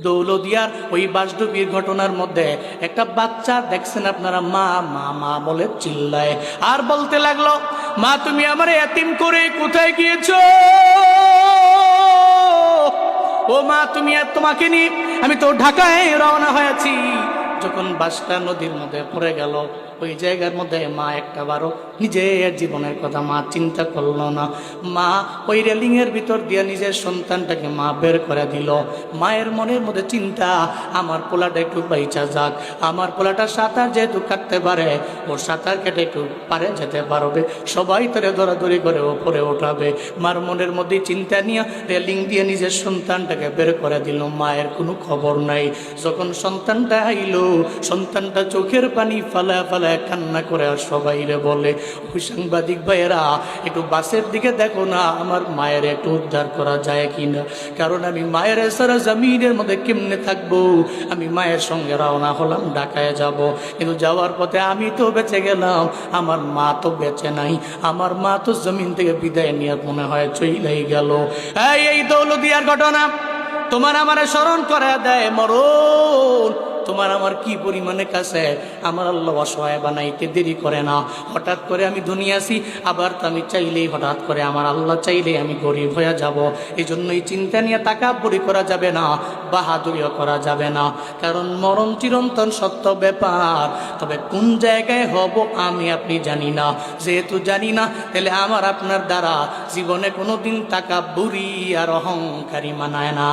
দৌলদিয়ার ওই বাসডুবির ঘটনার মধ্যে একটা বাচ্চা দেখছেন আপনারা, মা মা মা বলে চিল্লায় আর বলতে লাগলো, মা তুমি আমার এতিম করে কোথায় গিয়েছো? ও মা তুমি আর তোমাকে নিয়ে আমি তো ঢাকায় রওনা হয়েছি। যখন বাসটা নদীর মধ্যে পড়ে গেল, ওই জায়গার মধ্যে মা একটা বারো নিজের জীবনের কথা মা চিন্তা করলো না। মা ওই রেলিংয়ের ভিতর দিয়ে নিজের সন্তানটাকে মা বের করে দিল। মায়ের মনের মধ্যে চিন্তা, আমার পোলাটা একটু বাইচা যাক, আমার পোলাটা সাঁতার যেহেতু কাটতে পারে, ওর সাঁতার কেটে একটু পারে যেতে পারবে, সবাই তারে দৌড়াদৌড়ি করে ওপরে ওঠাবে। মার মনের মধ্যে চিন্তা নিয়ে রেলিং দিয়ে নিজের সন্তানটাকে বের করে দিল। মায়ের কোনো খবর নাই। যখন সন্তানটা আইলো, সন্তানটা চোখের পানি ফালা ফালা কান্না করে আর সবাই রে বলে, ওই সাংবাদিক ভাইয়েরা একটু বাসের দিকে দেখো না, আমার মায়ের একটু উদ্ধার করা যায় কিনা, কারণ আমি মায়ের সারা জমিনের মধ্যে কেমনে থাকবো। আমি মায়ের সঙ্গে রওনা হলাম, ঢাকায় যাব, কিন্তু যাওয়ার পথে আমি তো বেঁচে গেলাম, আমার মা তো বেঁচে নাই, আমার মা তো জমিন থেকে বিদায় নিয়ে মনে হয় চলেই গেল। এই দৌলদিয়ার ঘটনা তোমার আমার স্মরণ করে দেয় মরণ তোমার আমার কি পরিমাণে কাছে আমার আল্লাহ অসহায় বানাইতে দেরি করে না। হঠাৎ করে আমি দুনিয়াছি, আবার তো আমি চাইলেই হঠাৎ করে আমার আল্লাহ চাইলেই আমি গরিব হয়ে যাব। এই জন্য এই চিন্তা নিয়ে তাকাব্বুরি করা যাবে না, বাহাদুরিও করা যাবে না, কারণ মরণ চিরন্তন সত্য ব্যাপার। তবে কোন জায়গায় হব আমি আপনি জানি না, যেহেতু জানি না তাহলে আমার আপনার দ্বারা জীবনে কোনোদিন তাকাব্বুরি আর অহংকারী মানায় না।